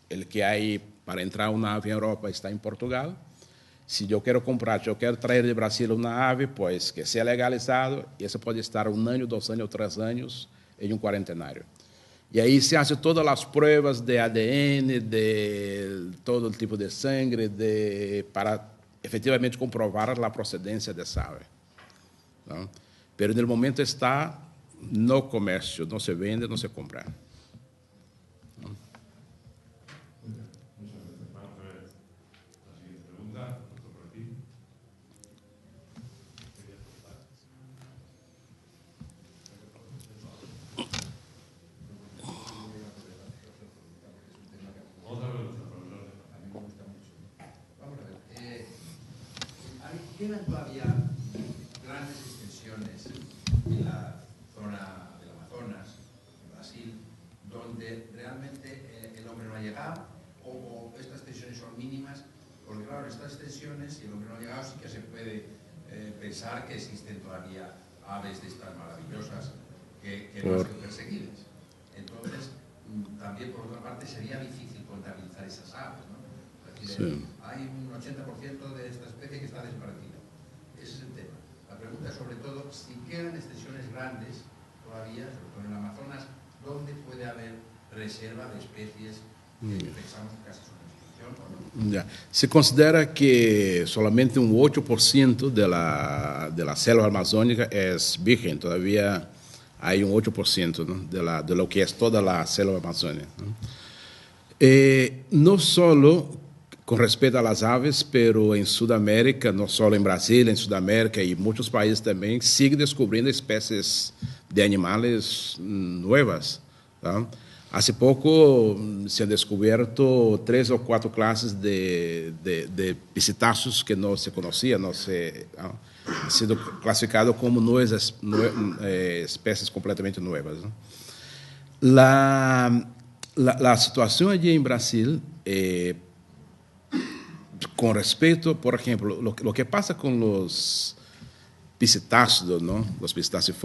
el que hay para entrar una ave en Europa está en Portugal. Si yo quiero comprar, yo quiero traer de Brasil una ave, pues que sea legalizado, y eso puede estar 1 año, 2 años, 3 años en un cuarentenario. Y ahí se hacen todas las pruebas de ADN, de todo el tipo de sangre, para efectivamente comprobar la procedencia de esa ave, ¿no? Pero en el momento está no comercio, no se vende, no se compra. Quedan todavía grandes extensiones en la zona del Amazonas, en Brasil, donde realmente el hombre no ha llegado, o estas extensiones son mínimas, porque claro, en estas extensiones, si el hombre no ha llegado, sí que se puede pensar que existen todavía aves de estas maravillosas que no han sido perseguidas. Entonces, también por otra parte sería difícil contabilizar esas aves, ¿no? Es decir, Sí. hay un 80% de esta especie que está desaparecida. Ese es el tema. La pregunta es sobre todo si quedan extensiones grandes todavía, sobre todo en el Amazonas, donde puede haber reserva de especies que pensamos casi son en extinción o no. Ya. Se considera que solamente un 8% de la selva amazónica es virgen, todavía hay un 8%, ¿no? de lo que es toda la selva amazónica, ¿no? No solo con respecto a las aves, pero en Sudamérica, no solo en Brasil, en Sudamérica y muchos países también, siguen descubriendo especies de animales nuevas, ¿no? Hace poco se han descubierto 3 o 4 clases de pisitáceos que no se conocían, ¿no? Han sido clasificados como nuevas, especies completamente nuevas, ¿no? La situación allí en Brasil, con respecto, por ejemplo, lo que pasa con los pisitáceos, ¿no? Los pisitáceos,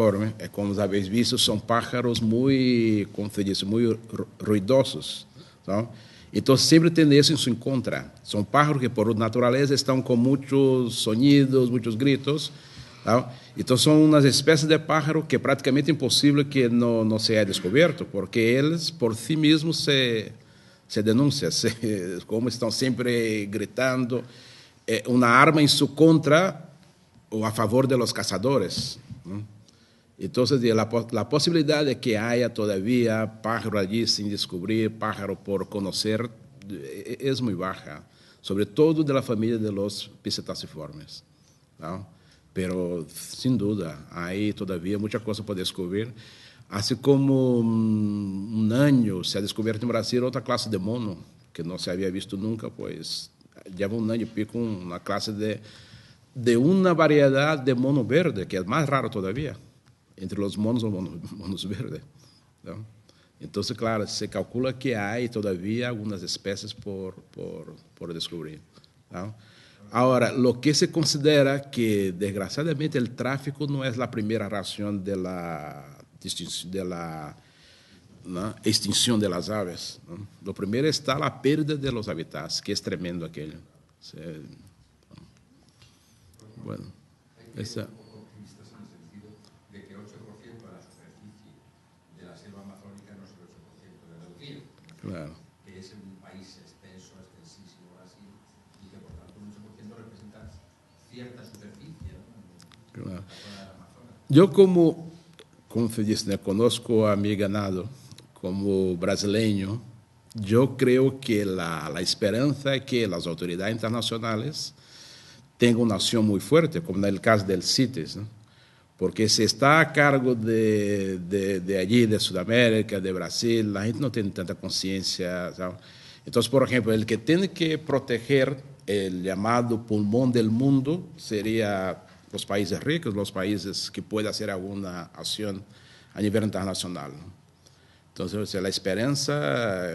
como habéis visto, son pájaros muy, como se dice, muy ruidosos, ¿no? Entonces siempre tienen eso en su contra. Son pájaros que por naturaleza están con muchos sonidos, muchos gritos, ¿no? Entonces son unas especies de pájaro que prácticamente imposible que no se haya descubierto, porque ellos por sí mismos se denuncian, como están siempre gritando, una arma en su contra o a favor de los cazadores, ¿no? Entonces, la posibilidad de que haya todavía pájaro allí sin descubrir, pájaro por conocer, es muy baja, sobre todo de la familia de los pisitáceos, ¿no? Pero, sin duda, hay todavía mucha cosa por descubrir. Hace como un año se ha descubierto en Brasil otra clase de mono, que no se había visto nunca, pues lleva 1 año y pico una clase de una variedad de mono verde, que es más raro todavía, entre los monos, los monos verdes, ¿no? Entonces, claro, se calcula que hay todavía algunas especies por descubrir, ¿no? Ahora, lo que se considera que, desgraciadamente, el tráfico no es la primera razón de la ¿no? extinción de las aves, ¿no? Lo primero está la pérdida de los hábitats, que es tremendo aquello. Bueno, esa. Optimistas en el sentido de que 8% de la superficie de la selva amazónica no es el 8% de la río, Claro. que es un país extenso, extensísimo Brasil, y que por tanto un 8% representa cierta superficie, ¿no? Claro. La zona del Amazonas. Yo como se dice, ¿no? Conozco a mi ganado como brasileño, yo creo que la esperanza es que las autoridades internacionales tengan una acción muy fuerte, como en el caso del CITES, ¿no? Porque si está a cargo de allí, de Sudamérica, de Brasil, la gente no tiene tanta conciencia, ¿sabes? Entonces, por ejemplo, el que tiene que proteger el llamado pulmón del mundo sería los países ricos, los países que pueden hacer alguna acción a nivel internacional, ¿no? Entonces, la esperanza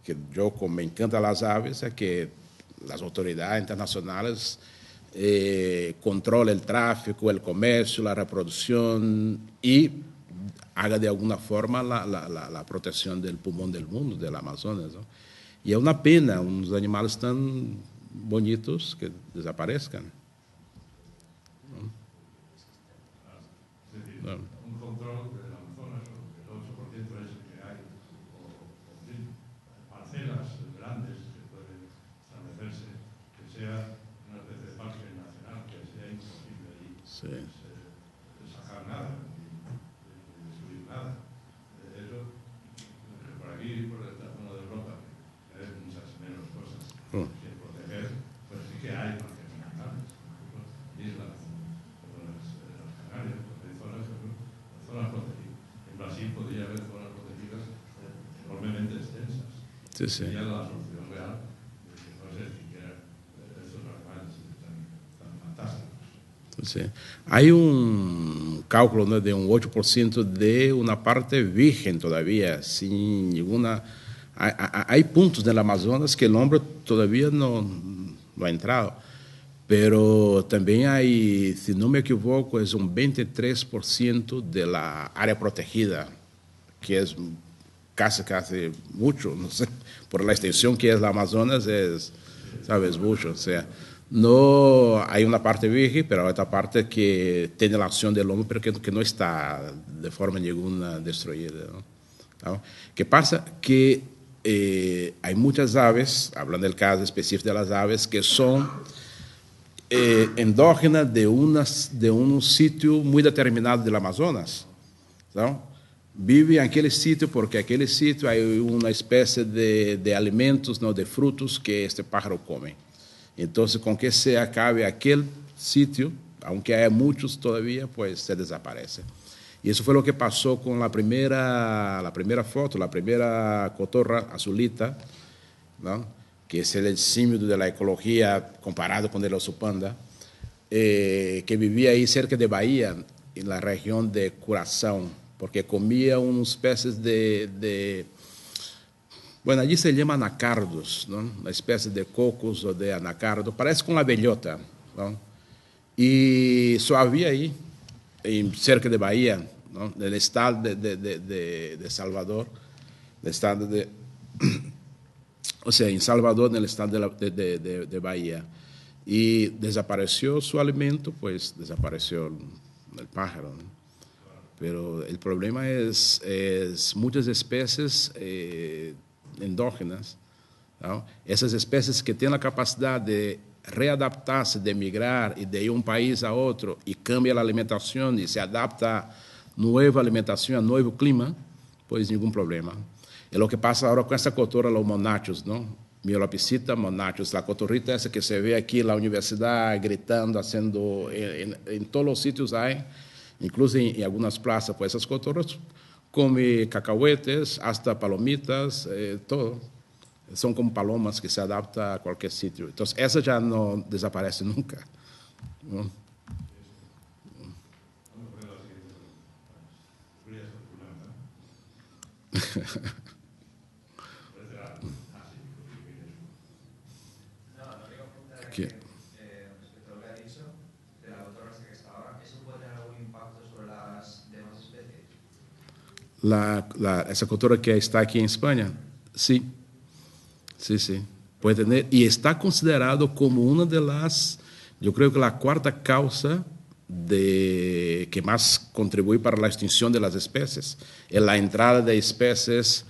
que yo, como me encantan las aves, es que las autoridades internacionales controle el tráfico, el comercio, la reproducción y haga de alguna forma la protección del pulmón del mundo, del Amazonas, ¿no? Y es una pena unos animales tan bonitos que desaparezcan. ¿No? Un control del Amazonas, el 8% es el que hay, o parcelas grandes que pueden establecerse, que sea una especie de parque nacional, que sea imposible ahí sacar nada, ni subir nada. Eso, por aquí, por esta zona de Europa, hay muchas menos cosas que proteger, pero sí que hay parques nacionales, islas, las Canarias, zonas protegidas. En Brasil podría haber zonas protegidas enormemente extensas. Sí, sí. Sería la solución real de que no se extinguieran estos animales tan fantásticos. Sí. Hay un cálculo, ¿no?, de un 8% de una parte virgen todavía, sin ninguna... Hay puntos del Amazonas que el hombre todavía no ha entrado. Pero también hay, si no me equivoco, es un 23% de la área protegida, que es casi mucho, no sé, por la extensión que es la Amazonas, ¿sabes? Mucho. O sea, no hay una parte virgen, pero hay otra parte que tiene la acción del hombre, pero que no está de forma ninguna destruida, ¿no? ¿Qué pasa? Que hay muchas aves, hablando del caso específico de las aves, que son endógenas de un sitio muy determinado del Amazonas, ¿no? Vive en aquel sitio porque en aquel sitio hay una especie de alimentos, ¿no?, de frutos que este pájaro come. Entonces, con que se acabe aquel sitio, aunque haya muchos todavía, pues se desaparece. Y eso fue lo que pasó con la primera foto, la primera cotorra azulita, ¿no?, que es el símbolo de la ecología comparado con el oso panda, que vivía ahí cerca de Bahía, en la región de Curazao, porque comía unas especies bueno, allí se llama anacardos, ¿no?, una especie de cocos o de anacardo, parece con la bellota, ¿no? Y solo había ahí, cerca de Bahía, ¿no?, del estado de Salvador, del estado de... O sea, en Salvador, en el estado de Bahía. Y desapareció su alimento, pues desapareció el pájaro, ¿no? Pero el problema es muchas especies endógenas, ¿no?, esas especies que tienen la capacidad de readaptarse, de migrar y de ir de un país a otro y cambia la alimentación y se adapta a nueva alimentación, a nuevo clima, pues ningún problema. Es lo que pasa ahora con esta cotorra, los monachos, ¿no? Mielopsita monachos, la cotorrita esa que se ve aquí en la universidad gritando, haciendo, en todos los sitios hay, incluso en algunas plazas, pues esas cotorras comen cacahuetes, hasta palomitas, todo. Son como palomas que se adaptan a cualquier sitio. Entonces, esa ya no desaparece nunca, ¿no? Respecto a lo que ha dicho de la cotorra que está ahora, ¿eso puede tener algún impacto sobre las demás especies? Esa cotorra que está aquí en España, sí, puede tener, y está considerado como una de las, yo creo que la cuarta causa que más contribuye para la extinción de las especies, es la entrada de especies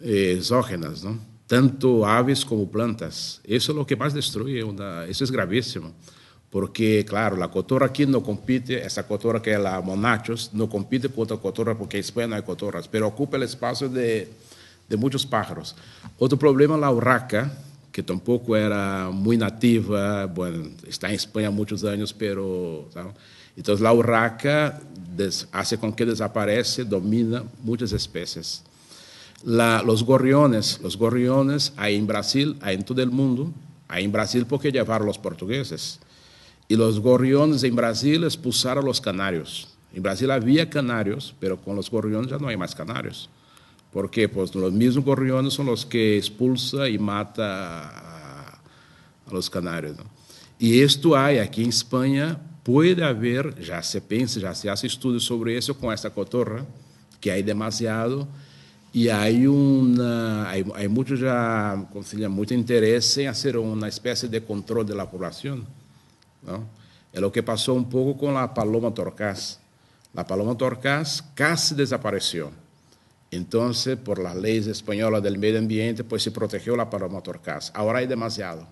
exógenas, ¿no?, tanto aves como plantas. Eso es lo que más destruye, eso es gravísimo, porque, claro, la cotorra aquí no compite, esa cotorra que es la monachos, no compite con otra cotorra porque en España no hay cotorras, pero ocupa el espacio de muchos pájaros. Otro problema, la urraca, que tampoco era muy nativa, bueno, está en España muchos años, pero, ¿sabes? Entonces la urraca hace con que desaparece, domina muchas especies. Los gorriones hay en Brasil, hay en todo el mundo, hay en Brasil porque llevaron los portugueses. Y los gorriones en Brasil expulsaron a los canarios. En Brasil había canarios, pero con los gorriones ya no hay más canarios. ¿Por qué? Pues los mismos gorriones son los que expulsan y matan a los canarios, ¿no? Y esto hay aquí en España, puede haber, ya se piensa, ya se hace estudios sobre eso con esta cotorra, que hay demasiado, y hay mucho ya, como se llama, mucho interés en hacer una especie de control de la población, ¿no? Es lo que pasó un poco con la paloma torcaz. La paloma torcaz casi desapareció. Entonces, por las leyes españolas del medio ambiente, pues se protegió la paloma torcaz. Ahora hay demasiado.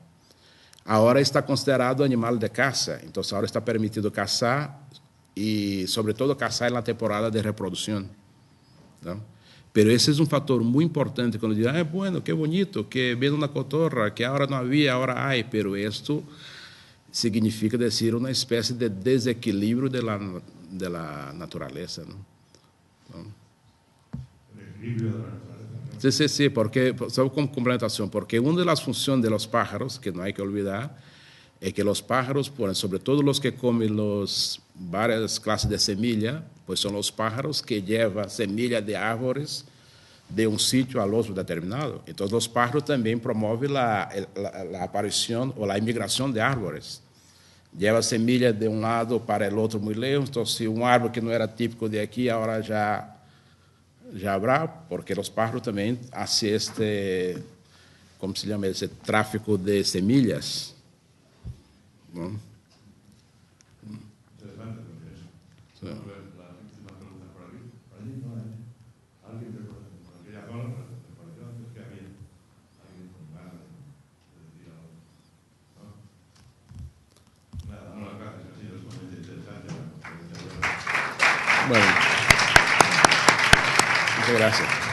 Ahora está considerado animal de caza. Entonces, ahora está permitido cazar y, sobre todo, cazar en la temporada de reproducción, ¿no? Pero ese es un factor muy importante cuando dicen, bueno, qué bonito, que viene una cotorra, que ahora no había, ahora hay, pero esto significa decir una especie de desequilibrio de la naturaleza, ¿no? El equilibrio de la naturaleza, ¿no? Sí, porque, solo como complementación, porque una de las funciones de los pájaros, que no hay que olvidar, es que los pájaros, sobre todo los que comen varias clases de semilla, pues son los pájaros que llevan semillas de árboles de un sitio al otro determinado. Entonces, los pájaros también promueven la aparición o la inmigración de árboles. Lleva semillas de un lado para el otro muy lejos. Entonces, si un árbol que no era típico de aquí, ahora ya habrá, porque los pájaros también hacen ¿cómo se llama? Ese tráfico de semillas, ¿no? Interesante porque eso. Sí. Vamos a ver las últimas preguntas por aquí. Por allí no hay. Alguien por aquella zona, me pareció antes que había alguien con ganas de decir algo, ¿no? Nada, damos las gracias, ha sido sumamente interesante la conferencia. Bueno, muchas gracias.